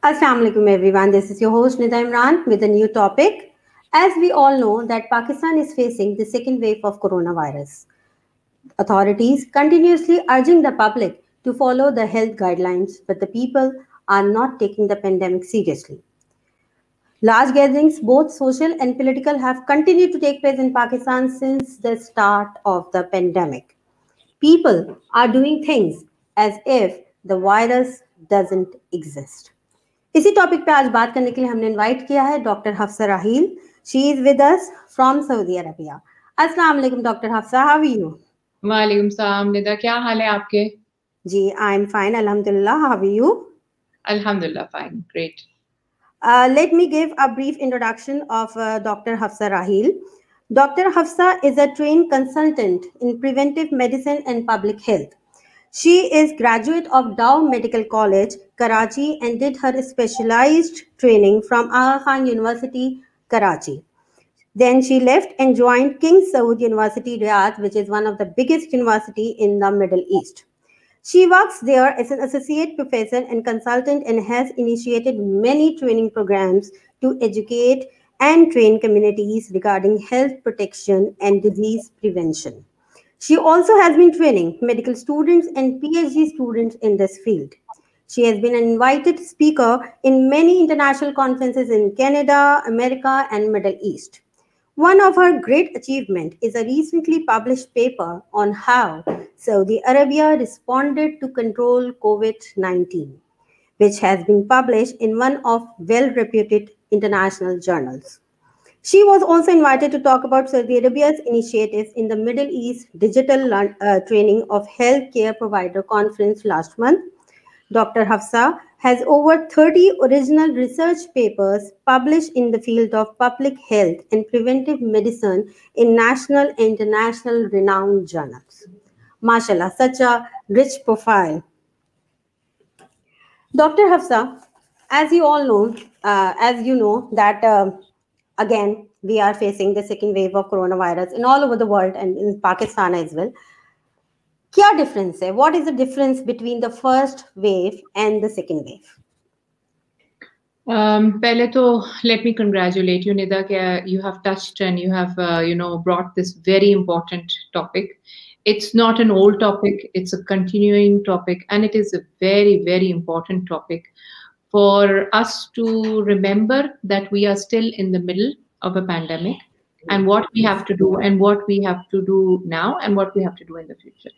Assalamu alaikum everyone. This is your host Nida Imran with a new topic. As we all know that Pakistan is facing the second wave of coronavirus. Authorities continuously urging the public to follow the health guidelines, but the people are not taking the pandemic seriously. Large gatherings, both social and political, have continued to take place in Pakistan since the start of the pandemic. People are doing things as if the virus doesn't exist. इसी topic पे आज बात करने के लिए हमने invite किया है doctor Hafsa Raheel. She is with us from Saudi Arabia. अस्सलाम वालेकुम doctor Hafsa, how are you? वालेकुम सलाम निदा, क्या हाल है आपके? जी, आई एम फाइन अल्हम्दुलिल्लाह. How are you? अल्हम्दुलिल्लाह fine, great. Let me give a brief introduction of Dr. Hafsa Rahil. Dr. Hafsa is a trained consultant in preventive medicine and public health. She is graduate of Dow Medical College, Karachi, and did her specialized training from Aga Khan University, Karachi. Then she left and joined King Saud University, Riyadh, which is one of the biggest university in the Middle East. She works there as an associate professor and consultant and has initiated many training programs to educate and train communities regarding health protection and disease prevention. She also has been training medical students and PhD students in this field. She has been an invited speaker in many international conferences in Canada, America, and Middle East. One of her great achievements is a recently published paper on how Saudi Arabia responded to control COVID-19, which has been published in one of well-reputed international journals. She was also invited to talk about Saudi Arabia's initiatives in the Middle East Digital Training of Healthcare Provider Conference last month. Dr. Hafsa has over 30 original research papers published in the field of public health and preventive medicine in national and international renowned journals. MashaAllah, such a rich profile. Dr. Hafsa, as you all know, that again, we are facing the second wave of coronavirus in all over the world and in Pakistan as well. क्या difference है? What is the difference between the first wave and the second wave? पहले तो let me congratulate you, Nida, that you have touched and you have brought this very important topic. It's not an old topic; it's a continuing topic, and it is a very, very important topic for us to remember that we are still in the middle of a pandemic, and what we have to do, and what we have to do now, and what we have to do in the future.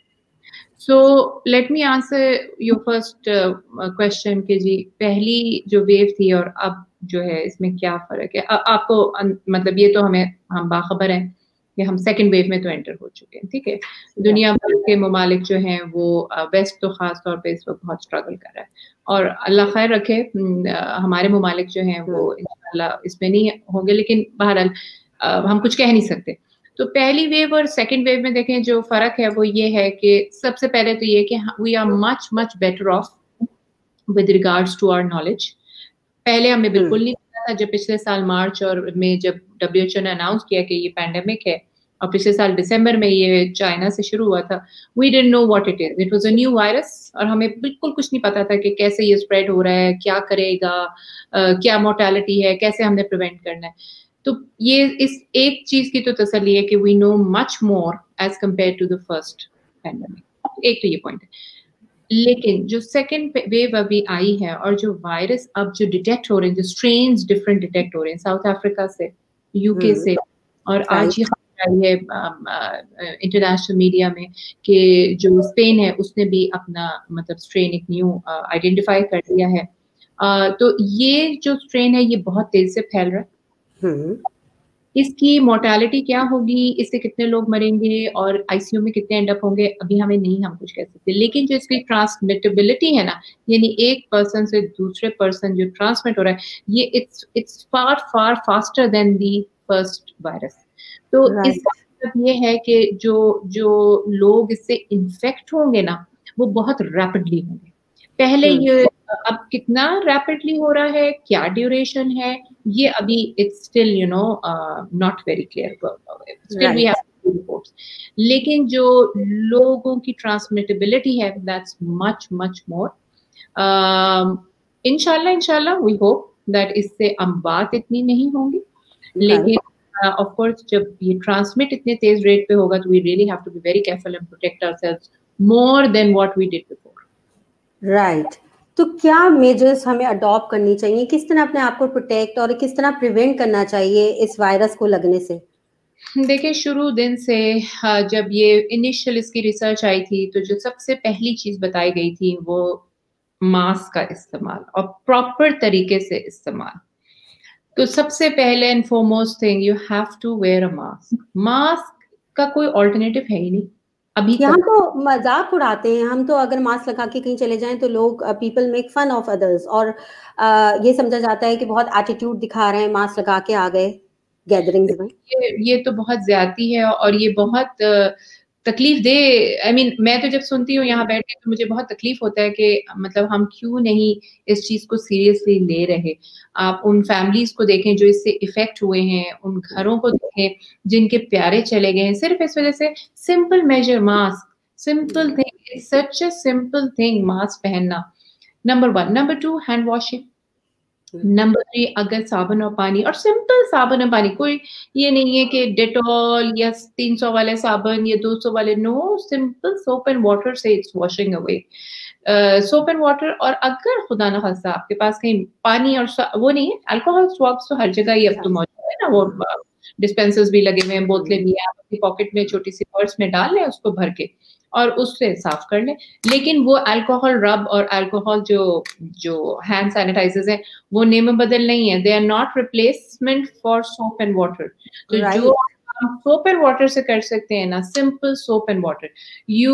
So let me answer your first question कि जी पहली जो wave थी और अब जो है इसमें क्या फर्क है. आपको मतलब ये तो हम बाखबर हैं कि हम सेकंड वेव में तो एंटर हो चुके हैं. ठीक है, दुनिया भर के ममालिक जो हैं वो वेस्ट तो खास तौर पे इस वक्त बहुत स्ट्रगल कर रहा है और अल्लाह खैर रखे हमारे ममालिक जो हैं वो इंशाल्लाह इसमें नहीं होंगे, लेकिन बहरहाल हम कुछ कह नहीं सकते. तो पहली वेव और सेकंड वेव में देखें जो फर्क है वो ये है कि सबसे पहले तो ये कि we are much much better off with regards to our knowledge. पहले हमें बिल्कुल नहीं पता था. जब पिछले साल मार्च और में जब WHO ने अनाउंस किया कि ये पैंडेमिक है और पिछले साल दिसंबर में ये चाइना से शुरू हुआ था, we didn't know what it is. It was a new virus और हमें बिल्कुल कुछ नहीं पता था कि कैसे ये स्प्रेड हो रहा है, क्या करेगा, क्या मोर्टेलिटी है, कैसे हमने प्रिवेंट करना है. तो ये इस एक चीज की तो तसल्ली है कि we know much more as compared to the first pandemic. एक तो ये पॉइंट है. लेकिन जो सेकेंड वेव अभी आई है और जो वायरस अब जो डिटेक्ट हो रहे हैं, जो स्ट्रेन्स डिफरेंट डिटेक्ट हो रहे हैं साउथ अफ्रीका से, यूके से, और आज ही खबर आई है इंटरनेशनल मीडिया में कि जो स्पेन है उसने भी अपना मतलब स्ट्रेन एक न्यू आइडेंटिफाई कर लिया है. तो ये जो स्ट्रेन है ये बहुत तेजी से फैल रहा है. इसकी मोर्टेलिटी क्या होगी, इससे कितने लोग मरेंगे और आईसीयू में कितने एंड अप होंगे, अभी हमें नहीं हम कुछ कह सकते. लेकिन जो इसकी ट्रांसमिटेबिलिटी है ना, यानी एक पर्सन से दूसरे पर्सन जो ट्रांसमिट हो रहा है, ये it's far far faster than the first virus. तो इसका मतलब ये है कि जो लोग इससे इन्फेक्ट होंगे ना वो बहुत रैपिडली होंगे. पहले ये अब कितना रैपिडली हो रहा है, क्या ड्यूरेशन है, ये अभी it's still not very clear. Still we have reports. लेकिन जो लोगों की ट्रांसमिटेबिलिटी है दैट्स मच मच मोर. इंशाल्लाह वी होप दैट इससे बात इतनी नहीं होंगी, लेकिन ऑफ कोर्स जब ये ट्रांसमिट इतने तेज रेट पे होगा तो we really have to be very careful and protect ourselves more than what we did before. Right. तो क्या मेजर्स हमें अडॉप्ट करनी चाहिए, किस तरह अपने आप को प्रोटेक्ट और किस तरह प्रिवेंट करना चाहिए इस वायरस को लगने से? देखिए शुरू दिन से जब ये इनिशियल इसकी रिसर्च आई थी तो जो सबसे पहली चीज बताई गई थी वो मास्क का इस्तेमाल और प्रॉपर तरीके से इस्तेमाल। तो सबसे पहले and foremost thing you have to wear a mask. Mask का कोई ऑल्टरनेटिव है ही नहीं अभी यहाँ तक। तो मजाक उड़ाते हैं हम तो, अगर मास्क लगा के कहीं चले जाएं तो लोग people make fun of others और ये समझा जाता है कि बहुत एटीट्यूड दिखा रहे हैं, मास्क लगा के आ गए गैदरिंग्स में। ये तो बहुत ज्यादती है और ये बहुत तकलीफ दे। आई मीन मैं तो जब सुनती हूँ यहाँ बैठ के तो मुझे बहुत तकलीफ होता है कि मतलब हम क्यों नहीं इस चीज को सीरियसली ले रहे। आप उन फैमिलीज को देखें जो इससे इफेक्ट हुए हैं, उन घरों को देखें जिनके प्यारे चले गए हैं सिर्फ इस वजह से। Simple major mask, simple thing, it's such a simple thing mask पहनना। Number 1। Number 2 hand washing. Number 3 अगर साबुन और पानी, और सिंपल साबुन और पानी, कोई ये नहीं है कि डेटॉल या 300 वाले साबुन या 200 वाले, no, simple soap and water से it's washing away. Soap and water. और अगर खुदा ना खास्ता आपके पास कहीं पानी और वो नहीं है, अल्कोहल स्वैप्स तो हर जगह ही अब तो मौजूद है ना, वो डिस्पेंसर्स भी लगे हुए हैं, बोतलें भी, आप अपनी पॉकेट में छोटी सी पर्स में डाल लें उसको भर के और उससे साफ कर लें। लेकिन वो अल्कोहल रब और अल्कोहल जो हैंड सैनिटाइजर्स हैं वो नेम बदल नहीं है, they are not replacement for soap and water. तो जो हम सोप एंड वाटर से कर सकते हैं ना, simple soap and water, you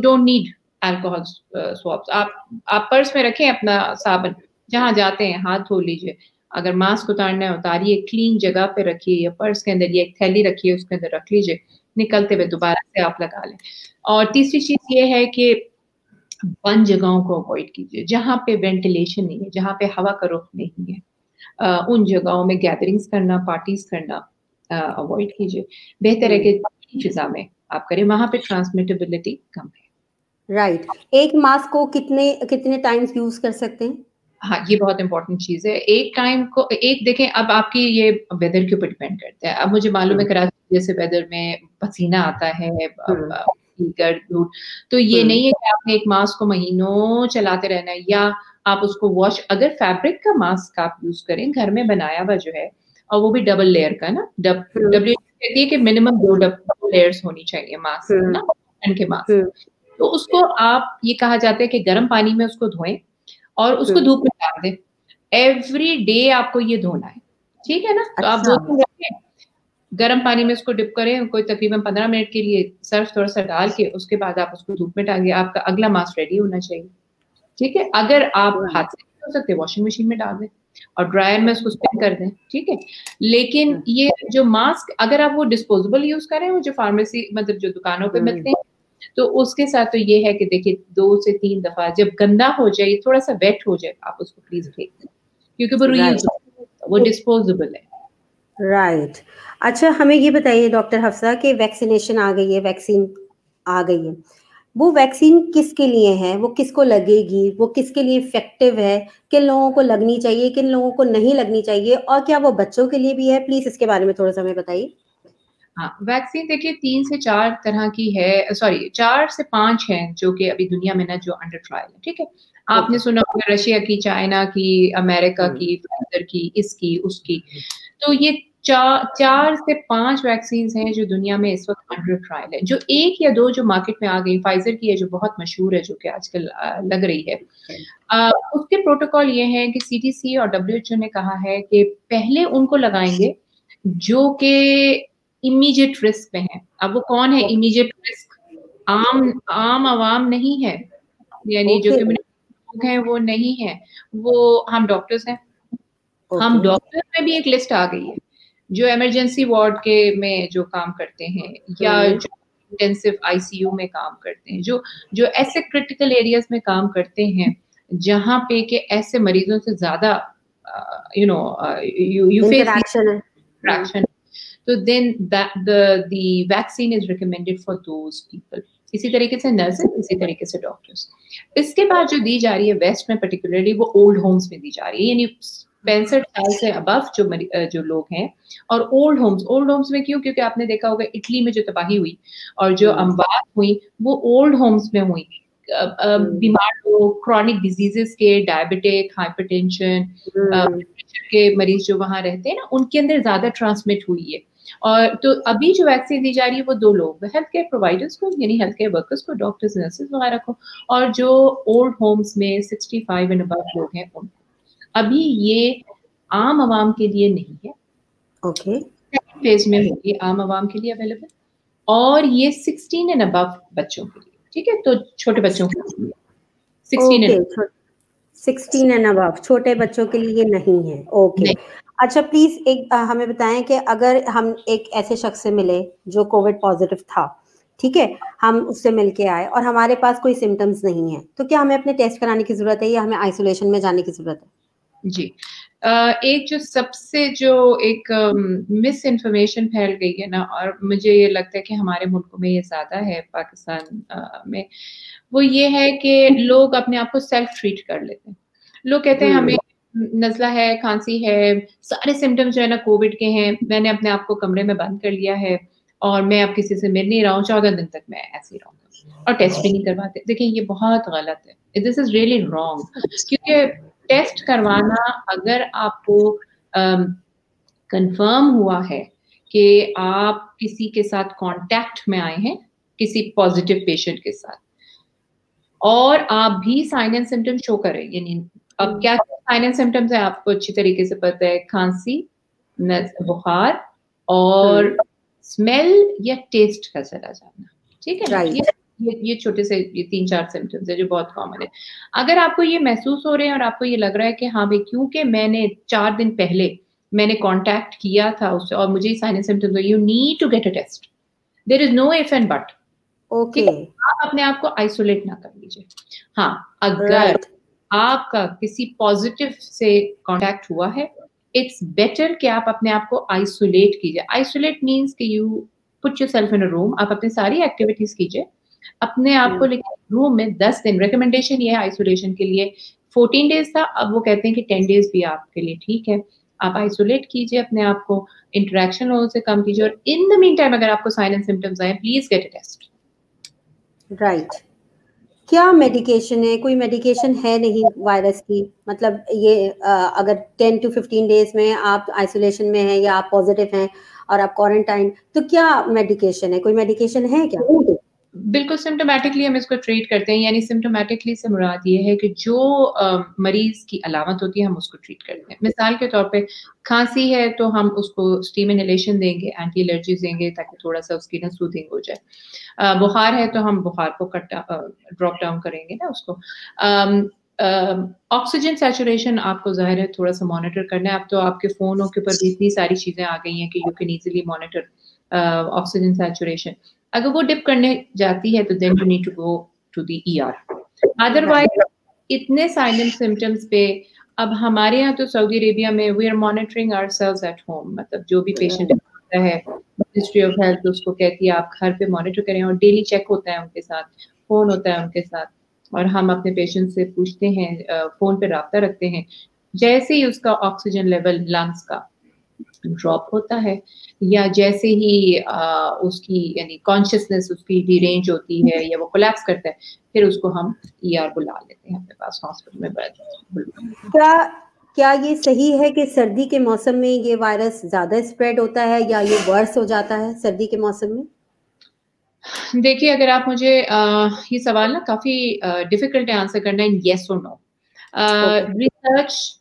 don't need alcohol swaps. आप पर्स में रखें अपना साबुन, जहां जाते हैं हाथ धो लीजिए, अगर मास्क उतारना है उतारिए, क्लीन जगह पे रखिए या पर्स के अंदर या एक थैली रखिए उसके अंदर रख लीजिए, निकलते हुए दोबारा से आप लगा लें। और तीसरी चीज ये है कि बंद जगहों को अवॉइड कीजिए, जहां पे वेंटिलेशन नहीं है, जहां पे हवा का रुख नहीं है, उन जगहों में गैदरिंग्स करना, पार्टीज करना अवॉइड कीजिए। बेहतर है कि फिजा में आप करें, वहां पे ट्रांसमिटेबिलिटी कम है। राइट। एक मास्क को कितने टाइम्स यूज कर सकते हैं? हाँ, ये बहुत इंपॉर्टेंट चीज है। एक टाइम को एक देखें, अब आपकी ये वेदर के ऊपर डिपेंड करता है। अब मुझे मालूम है कराची जैसे वेदर में पसीना आता है, गर्द धूप, तो ये नहीं है कि आपने एक मास्क को महीनों चलाते रहना है, या आप उसको वॉश, अगर फैब्रिक का मास्क आप यूज करें घर में बनाया हुआ जो है, और वो भी डबल लेयर का ना, डब्ल्यू कहती है कि मिनिमम 2 लेयर्स होनी चाहिए मास्क ना, कॉटन के मास्क। तो उसको आप, ये कहा जाता है कि गर्म पानी में उसको धोएं और उसको धूप में डाल दें। एवरी डे आपको ये धोना है, ठीक है ना? तो आप 2 दिन रखें, गर्म पानी में उसको डिप करें, कोई तकरीबन 15 मिनट के लिए, सर्फ थोड़ा सा डाल के उसके बाद आप उसको धूप में डालिए, आपका अगला मास्क रेडी होना चाहिए। ठीक है, अगर आप हाथ से नहीं हो सकते वॉशिंग मशीन में डाल दें और ड्रायर में उसको स्पिन कर दें, ठीक है। लेकिन ये जो मास्क अगर आप वो डिस्पोजेबल यूज करें, वो जो फार्मेसी मतलब जो दुकानों पे मिलते हैं, तो उसके साथ तो ये है कि देखिए 2 से 3 दफा जब गंदा हो जाए, थोड़ा सा वेट हो जाए, आप उसको प्लीज फेंक दें, क्योंकि वो रीयूज, वो डिस्पोजेबल है। राइट। अच्छा, हमें ये बताइए डॉक्टर हफ्सा कि वैक्सीनेशन आ गई है, वैक्सीन आ गई है, वो वैक्सीन किसके लिए है, वो किसको लगेगी, वो किसके लिए इफेक्टिव है, किन लोगों को लगनी चाहिए, किन लोगों को नहीं लगनी चाहिए, और क्या वो बच्चों के लिए भी है? प्लीज इसके बारे में थोड़ा सा हमें बताइए। हाँ, वैक्सीन देखिए 3 से 4 तरह की है, सॉरी 4 से 5 हैं जो कि अभी दुनिया में ना जो अंडर ट्रायल है, ठीक है। आपने सुना होगा रशिया की, चाइना की, अमेरिका की, फाइजर की, इसकी, उसकी। तो ये 4 से 5 वैक्सीन हैं जो दुनिया में इस वक्त अंडर ट्रायल है। जो 1 या 2 जो मार्केट में आ गई, फाइजर की है जो बहुत मशहूर है, जो कि आजकल लग रही है, उसके प्रोटोकॉल ये है कि CDC और WHO ने कहा है कि पहले उनको लगाएंगे जो कि इमीडिएट रिस्क में है। अब वो कौन है इमीडिएट रिस्क? आम आवाम नहीं है, यानी जो कि लोग हैं वो नहीं है, वो हम डॉक्टर्स हैं। हम डॉक्टर्स में भी एक लिस्ट आ गई है जो इमरजेंसी वार्ड के में जो काम करते हैं, या जो इंटेंसिव ICU में काम करते हैं, जो ऐसे क्रिटिकल एरियाज में काम करते हैं जहां पे के ऐसे मरीजों से ज्यादा you face interaction. So then the vaccine is recommended for those people. इसी तरीके से नर्सेज, इसी तरीके से डॉक्टर्स। इसके बाद जो दी जा रही है वेस्ट में पर्टिकुलरली, वो ओल्ड होम्स में दी जा रही है, यानी 65 साल से अबव जो लोग हैं, और ओल्ड होम्स में क्यों? क्योंकि आपने देखा होगा इटली में जो तबाही हुई और जो अमवात हुई वो ओल्ड होम्स में हुई। बीमार लोग, क्रॉनिक डिजीजेस के, डायबिटिक, हाइपरटेंशन के मरीज जो वहां रहते हैं ना, उनके अंदर ज्यादा ट्रांसमिट हुई है। और तो अभी जो वैक्सीन दी जा रही है वो 2 लोग, हेल्थ केयर प्रोवाइडर्स को, यानी हेल्थ केयर वर्कर्स को, डॉक्टर्स, नर्सेज वगैरह को, और जो ओल्ड होम्स में 65 एंड अबव लोग हैं उनको। अभी ये आम आवाम के लिए नहीं है, ओके, सेकंड फेज में होगी आम आवाम के लिए अवेलेबल, और ये 16 एंड अबव बच्चों के लिए, ठीक है, तो छोटे बच्चों के लिए 16 एंड अबव छोटे बच्चों के लिए नहीं है। ओके, अच्छा प्लीज एक हमें बताएं कि अगर हम एक ऐसे शख्स से मिले जो कोविड पॉजिटिव था, ठीक है, हम उससे मिलके आए और हमारे पास कोई सिम्टम्स नहीं है, तो क्या हमें अपने टेस्ट कराने की जरूरत है या हमें आइसोलेशन में जाने की जरूरत है? जी, एक जो सबसे जो एक मिस इन्फॉर्मेशन फैल गई है ना, और मुझे ये लगता है कि हमारे मुल्क में ये ज्यादा है, पाकिस्तान में, वो ये है कि लोग अपने आप को सेल्फ ट्रीट कर लेते हैं। लोग कहते हैं हमें नज़ला है, खांसी है, सारे सिम्टम्स जो है ना कोविड के हैं, मैंने अपने आप को कमरे में बंद कर लिया है और मैं अब किसी से मिल नहीं रहा हूँ, 14 दिन तक मैं ऐसे ही रहूंगा, और टेस्ट भी नहीं करवाते। देखिए ये बहुत गलत है, दिस इज रियली रॉन्ग, क्योंकि टेस्ट करवाना, अगर आपको कंफर्म हुआ है कि आप किसी के साथ कांटेक्ट में आए हैं, किसी पॉजिटिव पेशेंट के साथ, और आप भी साइन एंड सिम्टम शो करें, यानी अब क्या साइन एंड सिम्टम्स है आपको अच्छी तरीके से पता है, खांसी, बुखार और स्मेल या टेस्ट का चला जाना, ठीक है ना, ये छोटे से ये 3-4 सिम्टम्स है जो बहुत कॉमन है। अगर आपको ये महसूस हो रहे हैं और आपको ये लग रहा है कि हाँ भाई, क्योंकि मैंने 4 दिन पहले मैंने कांटेक्ट किया था उससे और मुझे sign and symptoms, you need to get a test, there is no if and but. Okay, आप अपने आप को आइसोलेट ना कर लीजिए। हाँ, अगर आपका किसी पॉजिटिव से कांटेक्ट हुआ है, इट्स बेटर कि आप अपने आप को आइसोलेट कीजिए। आइसोलेट मीन्स कि you put yourself in a room, आप अपनी सारी एक्टिविटीज कीजिए अपने आप को, लेकिन रूम में 10 दिन। रिकमेंडेशन ये है आइसोलेशन के लिए, 14 डेज था, अब वो कहते हैं कि 10 डेज भी आपके लिए ठीक है। आप आइसोलेट कीजिए अपने आप को, इंटरेक्शन लोगों से कम कीजिए, और इन द मीन टाइम अगर आपको साइन एंड सिम्टम्स आए, please get a test. Right, क्या मेडिकेशन है? कोई मेडिकेशन है नहीं वायरस की? मतलब ये अगर 10 to 15 डेज में आप आइसोलेशन में हैं या आप पॉजिटिव हैं और आप क्वारंटाइन, तो क्या मेडिकेशन है? कोई मेडिकेशन है क्या? बिल्कुल सिम्टोमेटिकली हम इसको ट्रीट करते हैं, यानी सिम्टोमेटिकली से मुराद ये है कि जो मरीज की अलामत होती है हम उसको ट्रीट करते हैं। मिसाल के तौर पे खांसी है तो हम उसको स्टीम इनहेलेशन देंगे, एंटी एलर्जी देंगे ताकि थोड़ा सा उसकी ना सूदिंग हो जाए। बुखार है तो हम बुखार को ड्रॉप डाउन करेंगे ना उसको। ऑक्सीजन सैचुरेशन आपको जाहिर है थोड़ा सा मॉनिटर करना है। अब तो आपके फ़ोनों के ऊपर भी इतनी सारी चीज़ें आ गई हैं कि you can easily monitor oxygen saturation. अगर वो डिप करने जाती है तो then you need to go to the ER। Otherwise इतने साइलेंट सिम्टम्स पे, अब हमारे यहाँ तो सऊदी अरेबिया में we are monitoring ourselves at home, मतलब जो भी पेशेंट आता है मिनिस्ट्री ऑफ हेल्थ उसको कहती है आप घर पे मॉनिटर करें, और डेली चेक होता है उनके साथ, फोन होता है उनके साथ, और हम अपने पेशेंट से पूछते हैं, फोन पे राब्ता रखते हैं। जैसे ही उसका ऑक्सीजन लेवल लंग्स का ड्रॉप होता है, या जैसे ही उसकी यानी कॉन्शियसनेस उसकी डिरेंज होती है या वो कोलैप्स करता है, फिर उसको हम ER बुला लेते हैं अपने पास, हॉस्पिटल में। क्या ये सही है कि सर्दी के मौसम में ये वायरस ज्यादा स्प्रेड होता है या ये वर्स हो जाता है सर्दी के मौसम में? देखिए, अगर आप मुझे ये सवाल ना काफी डिफिकल्ट है आंसर करना इन येस और नो। रिसर्च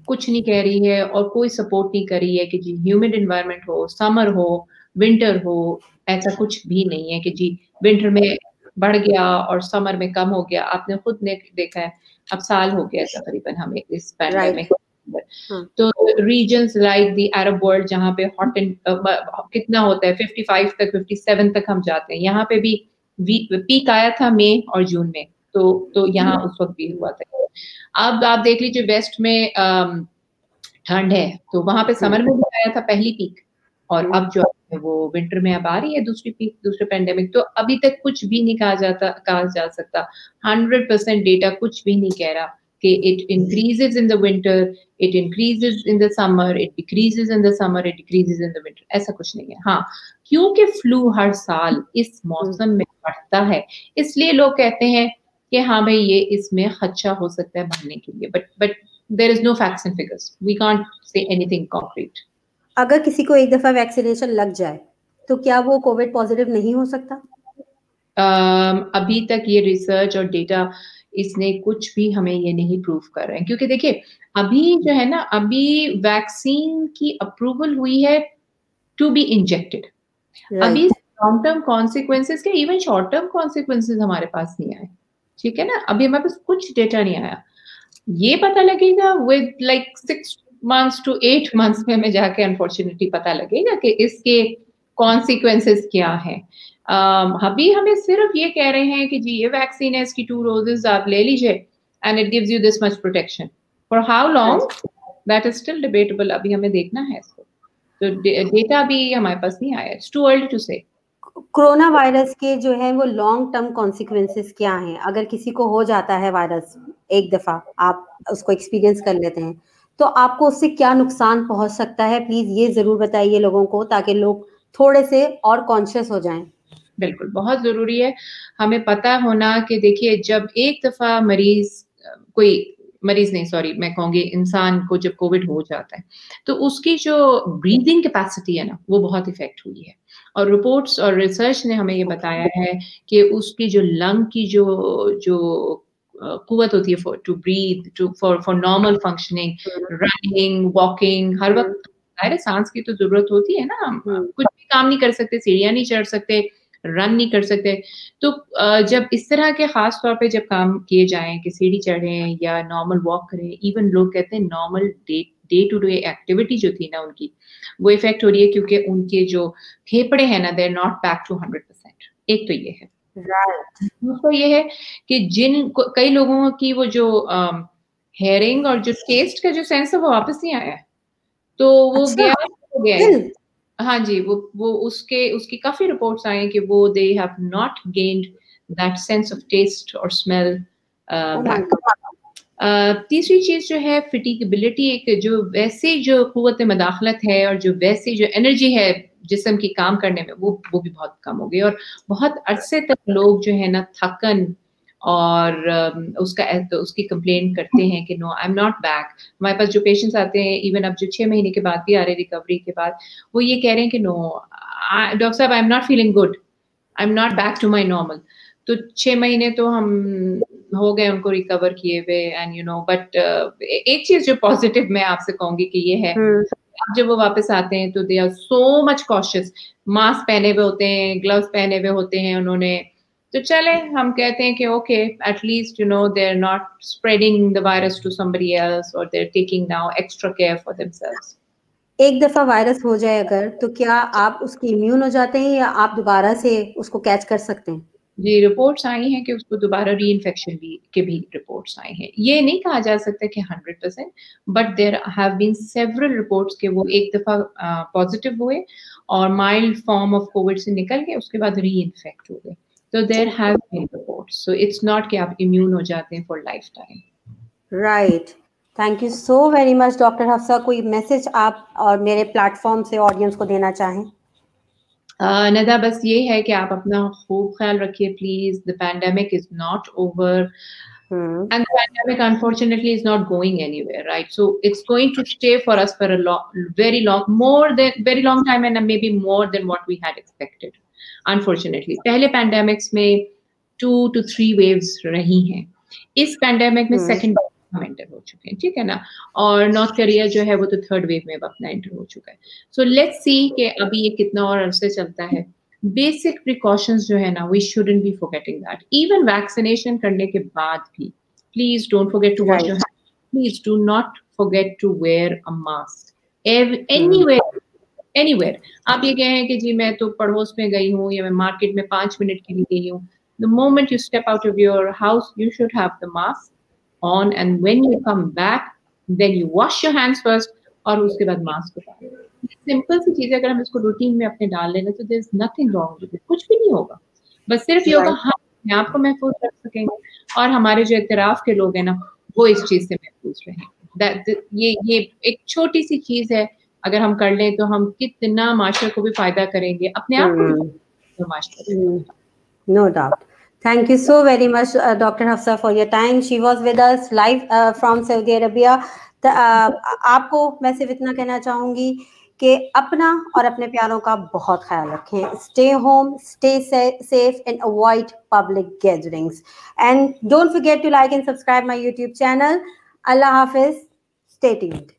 कुछ नहीं कह रही है और कोई सपोर्ट नहीं कर रही है कि जी ह्यूमिड एनवायरनमेंट हो, समर हो, विंटर हो, ऐसा कुछ भी नहीं है कि जी विंटर में बढ़ गया और समर में कम हो गया। आपने खुद ने देखा है, अब साल हो गया तकरीबन हमें इस पैंडेमिक। तो regions like the Arab world जहाँ पे हॉट कितना होता है 55 तक 57 तक हम जाते हैं, यहाँ पे भी पीक आया था मई और जून में, तो यहाँ उस वक्त भी हुआ था। अब आप देख लीजिए वेस्ट में ठंड है तो वहां पे समर में भी आया था पहली पीक, और अब जो है वो विंटर में अब आ रही है दूसरी पीक, दूसरे पेंडेमिक। तो अभी तक कुछ भी नहीं कहा जा सकता। 100% डेटा कुछ भी नहीं कह रहा कि it increases in the winter, it increases in the summer, it decreases in the summer, it decreases in the winter, ऐसा कुछ नहीं है। हाँ, क्योंकि फ्लू हर साल इस मौसम में बढ़ता है, इसलिए लोग कहते हैं कि हाँ भाई ये इसमें खदशा हो सकता है बढ़ने के लिए, but there is no facts and figures, we can't say anything concrete. अगर किसी को एक दफा वैक्सीनेशन लग जाए तो क्या वो कोविड पॉजिटिव नहीं हो सकता? अभी तक ये रिसर्च और डेटा इसने कुछ भी हमें ये नहीं प्रूव कर रहे हैं, क्योंकि देखिए अभी जो है ना, अभी वैक्सीन की अप्रूवल हुई है टू बी इंजेक्टेड। अभी लॉन्ग टर्म कॉन्सिक्वेंसेस के, इवन शॉर्ट टर्म कॉन्सिक्वेंसेस हमारे पास नहीं आए, ठीक है ना, अभी हमारे पास कुछ डेटा नहीं आया। ये पता लगेगा with like 6 months to 8 months में हमें जाके अनफॉर्चुनेटली पता लगेगा कि इसके कॉन्सिक्वेंसेस क्या है। अभी हमें सिर्फ ये कह रहे हैं कि जी ये वैक्सीन है, इसकी 2 डोजेस आप ले लीजिए and it gives you this much protection. For how long, that is still debatable, अभी हमें देखना है इसको। तो डेटा भी हमारे पास नहीं आया, इट्स टू अर्ली टू से। कोरोना वायरस के जो है वो लॉन्ग टर्म कॉन्सिक्वेंसेस क्या हैं? अगर किसी को हो जाता है वायरस, एक दफा आप उसको एक्सपीरियंस कर लेते हैं, तो आपको उससे क्या नुकसान पहुंच सकता है? प्लीज ये जरूर बताइए लोगों को, ताकि लोग थोड़े से और कॉन्शियस हो जाएं। बिल्कुल, बहुत जरूरी है हमें पता होना कि देखिए जब एक दफा मैं कहूँगी इंसान को जब कोविड हो जाता है तो उसकी जो ब्रीदिंग कैपेसिटी है ना वो बहुत इफेक्ट हुई है। और रिपोर्ट्स और रिसर्च ने हमें ये बताया है कि उसकी जो लंग की जो कुवत होती है to breathe, for normal functioning, running, walking, हर वक्त सांस की तो जरूरत होती है ना, कुछ भी काम नहीं कर सकते, सीढ़ियां नहीं चढ़ सकते, रन नहीं कर सकते। तो जब इस तरह के खास तौर पे जब काम किए जाएं कि सीढ़ी चढ़ें या नॉर्मल वॉक करें, इवन लोग कहते हैं normal day to day activity जो थी ना उनकी, वो इफेक्ट हो रही है क्योंकि उनके जो फेफड़े हैं ना they are not back to 100%। एक तो ये है। दूसरा ये है कि कई लोगों की वो जो हेयरिंग और जो टेस्ट का जो सेंस है वो वापस नहीं आया है, तो वो गया हो गया है। हाँ जी, वो उसकी काफी रिपोर्ट्स आए कि वो they have not gained that sense of taste और स्मेल बैक। तीसरी चीज जो है फिटिगेबिलिटी, एक जो वैसे जो कुव्वत मदाखलत है और जो वैसी जो एनर्जी है जिस्म की काम करने में, वो भी बहुत कम हो गई और बहुत अरसे तक लोग जो है ना थकन और उसकी कंप्लेन करते हैं कि no I am not back. हमारे पास जो पेशेंट्स आते हैं इवन अब जो 6 महीने के बाद भी आ रहे रिकवरी के बाद, वो ये कह रहे हैं कि नो डॉक्टर साहब I am not feeling good, I am not back to my normal. तो 6 महीने तो हम हो गए उनको रिकवर किए हुए एंड यू नो, बट एक चीज जो पॉजिटिव मैं आपसे कहूंगी कि ये है, अब जब वो वापस आते हैं तो they are so much cautious, mask पहने हुए होते हैं, ग्लव्स पहने हुए होते हैं उन्होंने। तो चले हम कहते हैं कि okay at least you know they are not spreading the virus to somebody else और they are taking now extra care for themselves. एक दफा वायरस हो जाए अगर, तो क्या आप उसके इम्यून हो जाते हैं या आप दोबारा से उसको कैच कर सकते हैं? जी, रिपोर्ट्स आई हैं कि उसको दोबारा री इन्फेक्शन के भी रिपोर्ट्स आई हैं। ये नहीं कहा जा सकता कि 100%, but there have been several reports कि वो एक दफा पॉजिटिव हुए और माइल्ड फॉर्म ऑफ कोविड से निकल के उसके बाद री इन्फेक्ट हो गए। तो there have been reports, so it's not कि आप इम्यून हो जाते हैं for life time. Right, thank you so very much doctor Hafsa. कोई मैसेज आप और मेरे प्लेटफॉर्म से ऑडियंस को देना चाहें? नदा, बस ये है कि आप अपना खूब ख्याल रखिए please. The pandemic is not over and the pandemic unfortunately is not going anywhere, right? So it's going to stay for us for a very long time, and maybe more than what we had expected, unfortunately. पहले pandemics में 2 to 3 waves रही हैं, इस pandemic में second wave हम enter हो चुके हैं, ठीक है ना, और नॉर्थ कोरिया जो है वो तो थर्ड वेव में अपना एंटर हो चुका है। सो लेट्स सी कि अभी ये कितना और अरसे चलता है। बेसिक प्रिकॉशंस जो है ना, we shouldn't be forgetting that. Even vaccination करने के बाद भी please don't forget to wash your hands, please do not forget to wear a mask anywhere. आप ये कहें कि जी मैं तो पड़ोस में गई हूँ या मैं मार्केट में 5 मिनट के लिए गई हूँ, the moment you step out of your house you should have the mask on, and when you come back then you wash your hands first और उसके बाद मास्क उतारो। सिंपल सी चीजें अगर हम इसको रूटीन में अपने डाल लेना तो there is nothing wrong with it, कुछ भी नहीं होगा। बस सिर्फ ये होगा हम अपने आप को महफूज रख सकेंगे और हमारे जो इतराफ के लोग हैं ना वो इस चीज से महफूज रहेंगे। ये एक छोटी सी चीज है, अगर हम कर लें तो हम कितना माशरे को भी फायदा करेंगे, अपने आप को भी No doubt. Thank you so very much, Dr. Hafsa, for your time. She was with us live from Saudi Arabia. आपको मैं सिर्फ इतना कहना चाहूंगी कि अपना और अपने प्यारों का बहुत ख्याल रखें. Stay home, stay safe, and avoid public gatherings. And don't forget to like and subscribe my YouTube channel. Allah Hafiz. Stay tuned.